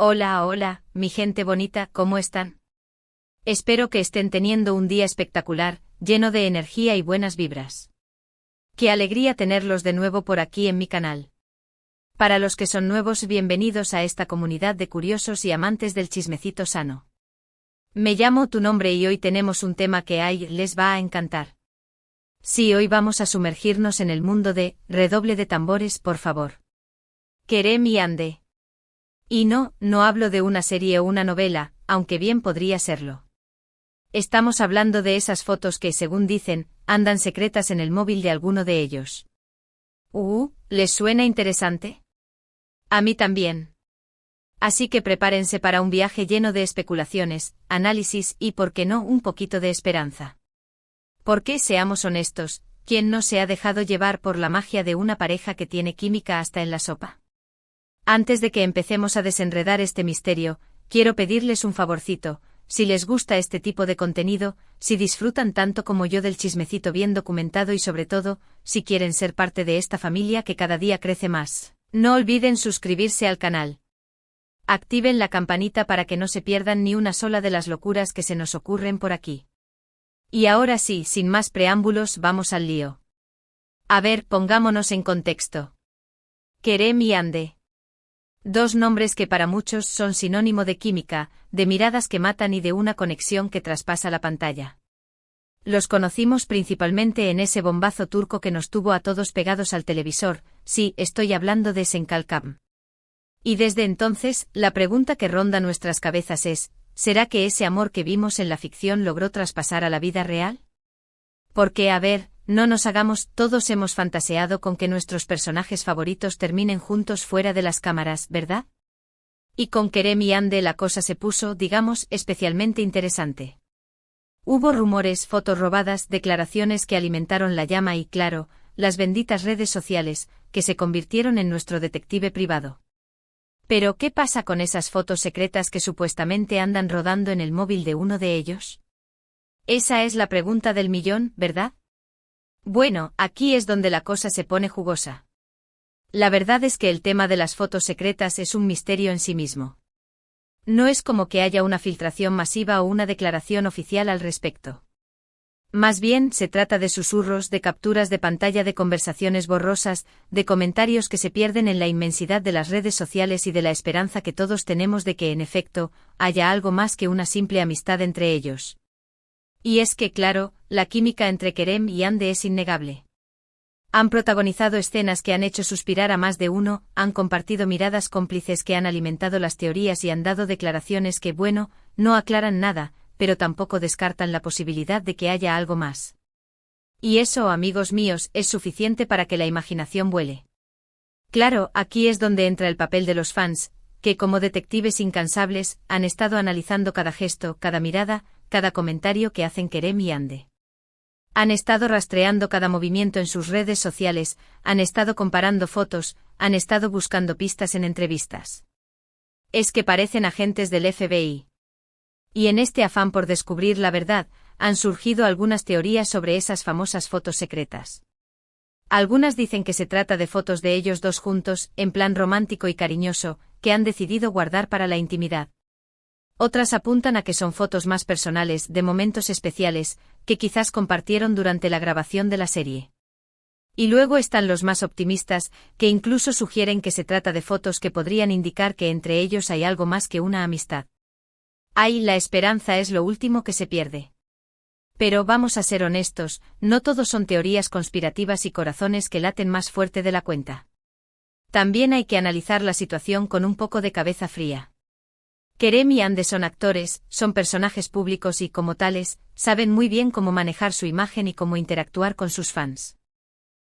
Hola, hola, mi gente bonita, ¿cómo están? Espero que estén teniendo un día espectacular, lleno de energía y buenas vibras. Qué alegría tenerlos de nuevo por aquí en mi canal. Para los que son nuevos, bienvenidos a esta comunidad de curiosos y amantes del chismecito sano. Me llamo Tu Nombre y hoy tenemos un tema que les va a encantar. Sí, hoy vamos a sumergirnos en el mundo de, redoble de tambores por favor. Kerem y Ande. Y no hablo de una serie o una novela, aunque bien podría serlo. Estamos hablando de esas fotos que, según dicen, andan secretas en el móvil de alguno de ellos. ¿Les suena interesante? A mí también. Así que prepárense para un viaje lleno de especulaciones, análisis y, por qué no, un poquito de esperanza. Porque, seamos honestos, ¿quién no se ha dejado llevar por la magia de una pareja que tiene química hasta en la sopa? Antes de que empecemos a desenredar este misterio, quiero pedirles un favorcito. Si les gusta este tipo de contenido, si disfrutan tanto como yo del chismecito bien documentado y sobre todo, si quieren ser parte de esta familia que cada día crece más, no olviden suscribirse al canal. Activen la campanita para que no se pierdan ni una sola de las locuras que se nos ocurren por aquí. Y ahora sí, sin más preámbulos, vamos al lío. A ver, pongámonos en contexto. Kerem y Ande. Dos nombres que para muchos son sinónimo de química, de miradas que matan y de una conexión que traspasa la pantalla. Los conocimos principalmente en ese bombazo turco que nos tuvo a todos pegados al televisor, sí, estoy hablando de Senkalkam. Y desde entonces, la pregunta que ronda nuestras cabezas es, ¿será que ese amor que vimos en la ficción logró traspasar a la vida real? Porque, a ver, no nos hagamos, todos hemos fantaseado con que nuestros personajes favoritos terminen juntos fuera de las cámaras, ¿verdad? Y con Kerem y Ande la cosa se puso, digamos, especialmente interesante. Hubo rumores, fotos robadas, declaraciones que alimentaron la llama y, claro, las benditas redes sociales, que se convirtieron en nuestro detective privado. Pero, ¿qué pasa con esas fotos secretas que supuestamente andan rodando en el móvil de uno de ellos? Esa es la pregunta del millón, ¿verdad? Bueno, aquí es donde la cosa se pone jugosa. La verdad es que el tema de las fotos secretas es un misterio en sí mismo. No es como que haya una filtración masiva o una declaración oficial al respecto. Más bien, se trata de susurros, de capturas de pantalla, de conversaciones borrosas, de comentarios que se pierden en la inmensidad de las redes sociales y de la esperanza que todos tenemos de que, en efecto, haya algo más que una simple amistad entre ellos. Y es que, claro, la química entre Kerem y Ande es innegable. Han protagonizado escenas que han hecho suspirar a más de uno, han compartido miradas cómplices que han alimentado las teorías y han dado declaraciones que, bueno, no aclaran nada, pero tampoco descartan la posibilidad de que haya algo más. Y eso, amigos míos, es suficiente para que la imaginación vuele. Claro, aquí es donde entra el papel de los fans, que como detectives incansables, han estado analizando cada gesto, cada mirada, cada comentario que hacen Kerem y Ande. Han estado rastreando cada movimiento en sus redes sociales, han estado comparando fotos, han estado buscando pistas en entrevistas. Es que parecen agentes del FBI. Y en este afán por descubrir la verdad, han surgido algunas teorías sobre esas famosas fotos secretas. Algunas dicen que se trata de fotos de ellos dos juntos, en plan romántico y cariñoso, que han decidido guardar para la intimidad. Otras apuntan a que son fotos más personales, de momentos especiales, que quizás compartieron durante la grabación de la serie. Y luego están los más optimistas, que incluso sugieren que se trata de fotos que podrían indicar que entre ellos hay algo más que una amistad. La esperanza es lo último que se pierde. Pero vamos a ser honestos, no todos son teorías conspirativas y corazones que laten más fuerte de la cuenta. También hay que analizar la situación con un poco de cabeza fría. Kerem y Ande son actores, son personajes públicos y, como tales, saben muy bien cómo manejar su imagen y cómo interactuar con sus fans.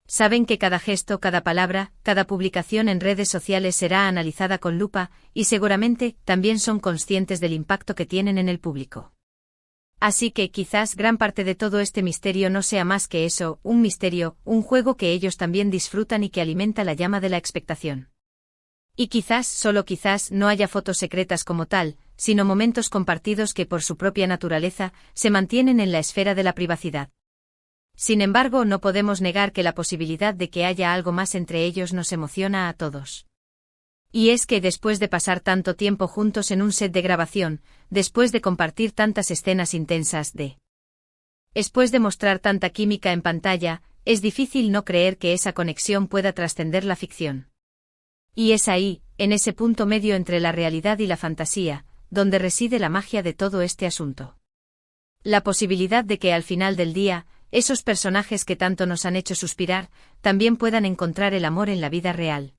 Saben que cada gesto, cada palabra, cada publicación en redes sociales será analizada con lupa, y seguramente también son conscientes del impacto que tienen en el público. Así que quizás gran parte de todo este misterio no sea más que eso, un misterio, un juego que ellos también disfrutan y que alimenta la llama de la expectación. Y quizás, solo quizás, no haya fotos secretas como tal, sino momentos compartidos que por su propia naturaleza, se mantienen en la esfera de la privacidad. Sin embargo, no podemos negar que la posibilidad de que haya algo más entre ellos nos emociona a todos. Y es que después de pasar tanto tiempo juntos en un set de grabación, después de compartir tantas escenas intensas después de mostrar tanta química en pantalla, es difícil no creer que esa conexión pueda trascender la ficción. Y es ahí, en ese punto medio entre la realidad y la fantasía, donde reside la magia de todo este asunto. La posibilidad de que al final del día, esos personajes que tanto nos han hecho suspirar, también puedan encontrar el amor en la vida real.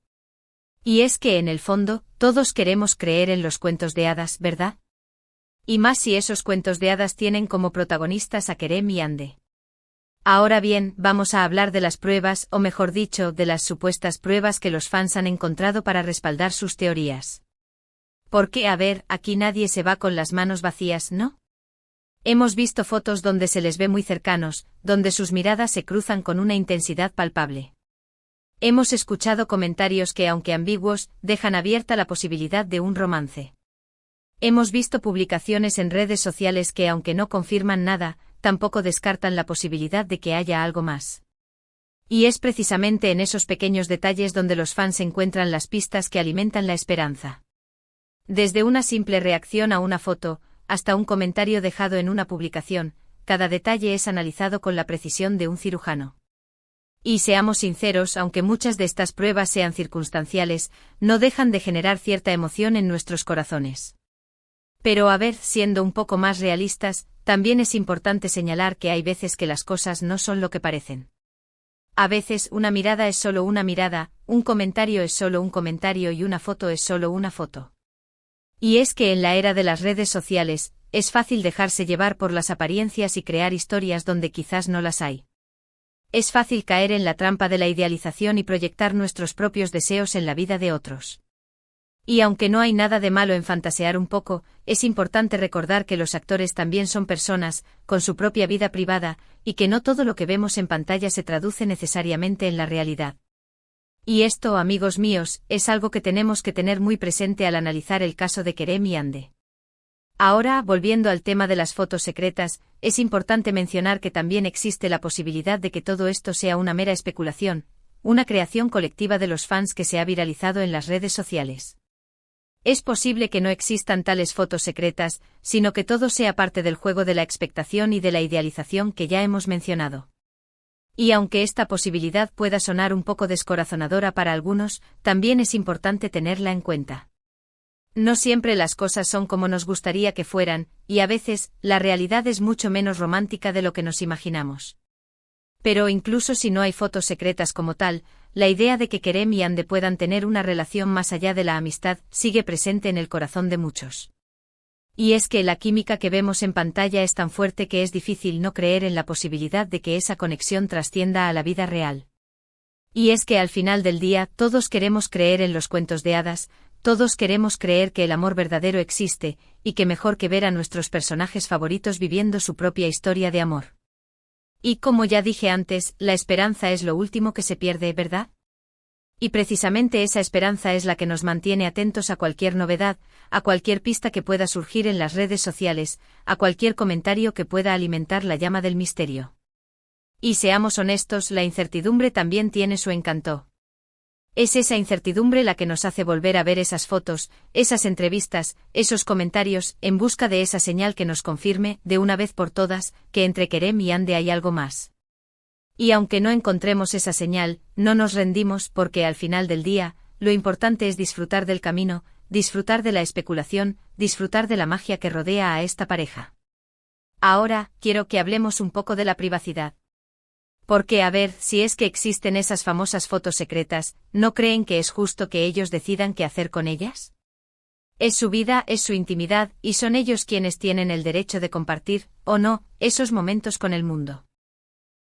Y es que en el fondo, todos queremos creer en los cuentos de hadas, ¿verdad? Y más si esos cuentos de hadas tienen como protagonistas a Kerem y Ande. Ahora bien, vamos a hablar de las pruebas, o mejor dicho, de las supuestas pruebas que los fans han encontrado para respaldar sus teorías. Porque, a ver, aquí nadie se va con las manos vacías, ¿no? Hemos visto fotos donde se les ve muy cercanos, donde sus miradas se cruzan con una intensidad palpable. Hemos escuchado comentarios que, aunque ambiguos, dejan abierta la posibilidad de un romance. Hemos visto publicaciones en redes sociales que, aunque no confirman nada, tampoco descartan la posibilidad de que haya algo más. Y es precisamente en esos pequeños detalles donde los fans encuentran las pistas que alimentan la esperanza. Desde una simple reacción a una foto, hasta un comentario dejado en una publicación, cada detalle es analizado con la precisión de un cirujano. Y seamos sinceros, aunque muchas de estas pruebas sean circunstanciales, no dejan de generar cierta emoción en nuestros corazones. Pero a ver, siendo un poco más realistas, también es importante señalar que hay veces que las cosas no son lo que parecen. A veces una mirada es solo una mirada, un comentario es solo un comentario y una foto es solo una foto. Y es que en la era de las redes sociales, es fácil dejarse llevar por las apariencias y crear historias donde quizás no las hay. Es fácil caer en la trampa de la idealización y proyectar nuestros propios deseos en la vida de otros. Y aunque no hay nada de malo en fantasear un poco, es importante recordar que los actores también son personas, con su propia vida privada, y que no todo lo que vemos en pantalla se traduce necesariamente en la realidad. Y esto, amigos míos, es algo que tenemos que tener muy presente al analizar el caso de Kerem y Ande. Ahora, volviendo al tema de las fotos secretas, es importante mencionar que también existe la posibilidad de que todo esto sea una mera especulación, una creación colectiva de los fans que se ha viralizado en las redes sociales. Es posible que no existan tales fotos secretas, sino que todo sea parte del juego de la expectación y de la idealización que ya hemos mencionado. Y aunque esta posibilidad pueda sonar un poco descorazonadora para algunos, también es importante tenerla en cuenta. No siempre las cosas son como nos gustaría que fueran, y a veces, la realidad es mucho menos romántica de lo que nos imaginamos. Pero incluso si no hay fotos secretas como tal, la idea de que Kerem y Ande puedan tener una relación más allá de la amistad sigue presente en el corazón de muchos. Y es que la química que vemos en pantalla es tan fuerte que es difícil no creer en la posibilidad de que esa conexión trascienda a la vida real. Y es que al final del día todos queremos creer en los cuentos de hadas, todos queremos creer que el amor verdadero existe, y que mejor que ver a nuestros personajes favoritos viviendo su propia historia de amor. Y como ya dije antes, la esperanza es lo último que se pierde, ¿verdad? Y precisamente esa esperanza es la que nos mantiene atentos a cualquier novedad, a cualquier pista que pueda surgir en las redes sociales, a cualquier comentario que pueda alimentar la llama del misterio. Y seamos honestos, la incertidumbre también tiene su encanto. Es esa incertidumbre la que nos hace volver a ver esas fotos, esas entrevistas, esos comentarios, en busca de esa señal que nos confirme, de una vez por todas, que entre Kerem y Ande hay algo más. Y aunque no encontremos esa señal, no nos rendimos porque al final del día, lo importante es disfrutar del camino, disfrutar de la especulación, disfrutar de la magia que rodea a esta pareja. Ahora, quiero que hablemos un poco de la privacidad. Porque a ver, si es que existen esas famosas fotos secretas, ¿no creen que es justo que ellos decidan qué hacer con ellas? Es su vida, es su intimidad, y son ellos quienes tienen el derecho de compartir, o no, esos momentos con el mundo.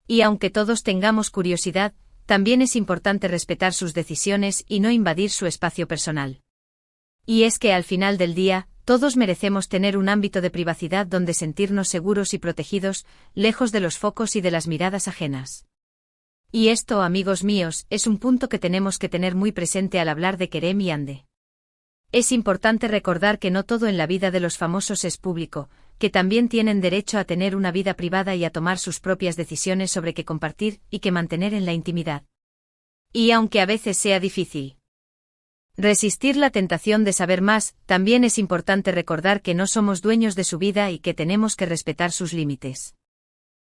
Y aunque todos tengamos curiosidad, también es importante respetar sus decisiones y no invadir su espacio personal. Y es que al final del día, todos merecemos tener un ámbito de privacidad donde sentirnos seguros y protegidos, lejos de los focos y de las miradas ajenas. Y esto, amigos míos, es un punto que tenemos que tener muy presente al hablar de Kerem y Ande. Es importante recordar que no todo en la vida de los famosos es público, que también tienen derecho a tener una vida privada y a tomar sus propias decisiones sobre qué compartir y qué mantener en la intimidad. Y aunque a veces sea difícil Resistir la tentación de saber más, también es importante recordar que no somos dueños de su vida y que tenemos que respetar sus límites.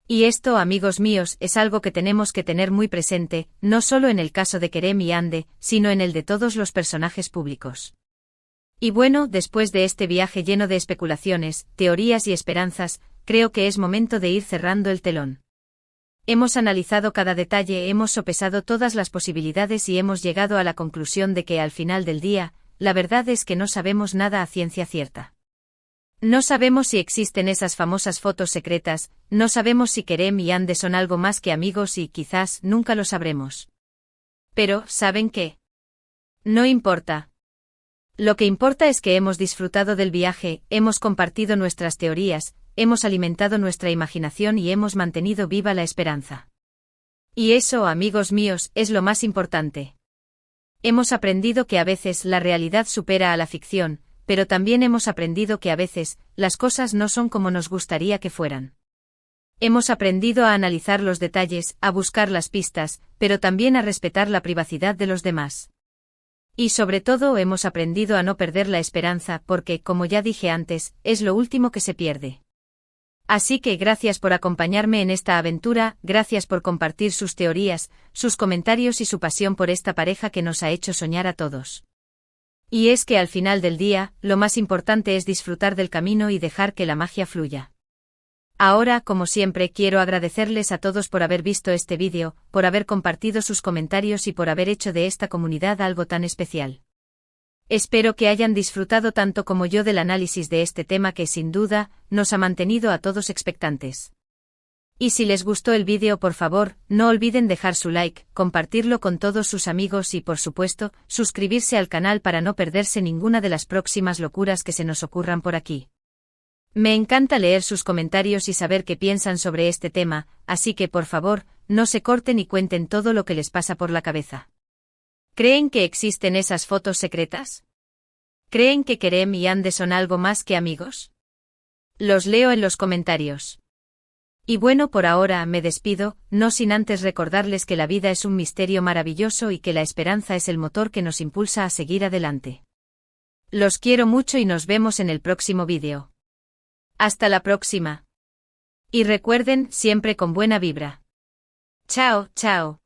Y esto, amigos míos, es algo que tenemos que tener muy presente, no solo en el caso de Kerem y Ande, sino en el de todos los personajes públicos. Y bueno, después de este viaje lleno de especulaciones, teorías y esperanzas, creo que es momento de ir cerrando el telón. Hemos analizado cada detalle, hemos sopesado todas las posibilidades y hemos llegado a la conclusión de que al final del día, la verdad es que no sabemos nada a ciencia cierta. No sabemos si existen esas famosas fotos secretas, no sabemos si Kerem y Ande son algo más que amigos y quizás nunca lo sabremos. Pero, ¿saben qué? No importa. Lo que importa es que hemos disfrutado del viaje, hemos compartido nuestras teorías, hemos alimentado nuestra imaginación y hemos mantenido viva la esperanza. Y eso, amigos míos, es lo más importante. Hemos aprendido que a veces la realidad supera a la ficción, pero también hemos aprendido que a veces las cosas no son como nos gustaría que fueran. Hemos aprendido a analizar los detalles, a buscar las pistas, pero también a respetar la privacidad de los demás. Y sobre todo hemos aprendido a no perder la esperanza porque, como ya dije antes, es lo último que se pierde. Así que gracias por acompañarme en esta aventura, gracias por compartir sus teorías, sus comentarios y su pasión por esta pareja que nos ha hecho soñar a todos. Y es que al final del día, lo más importante es disfrutar del camino y dejar que la magia fluya. Ahora, como siempre, quiero agradecerles a todos por haber visto este vídeo, por haber compartido sus comentarios y por haber hecho de esta comunidad algo tan especial. Espero que hayan disfrutado tanto como yo del análisis de este tema que, sin duda, nos ha mantenido a todos expectantes. Y si les gustó el vídeo, por favor, no olviden dejar su like, compartirlo con todos sus amigos y, por supuesto, suscribirse al canal para no perderse ninguna de las próximas locuras que se nos ocurran por aquí. Me encanta leer sus comentarios y saber qué piensan sobre este tema, así que por favor, no se corten y cuenten todo lo que les pasa por la cabeza. ¿Creen que existen esas fotos secretas? ¿Creen que Kerem y Ande son algo más que amigos? Los leo en los comentarios. Y bueno, por ahora me despido, no sin antes recordarles que la vida es un misterio maravilloso y que la esperanza es el motor que nos impulsa a seguir adelante. Los quiero mucho y nos vemos en el próximo vídeo. Hasta la próxima. Y recuerden, siempre con buena vibra. Chao, chao.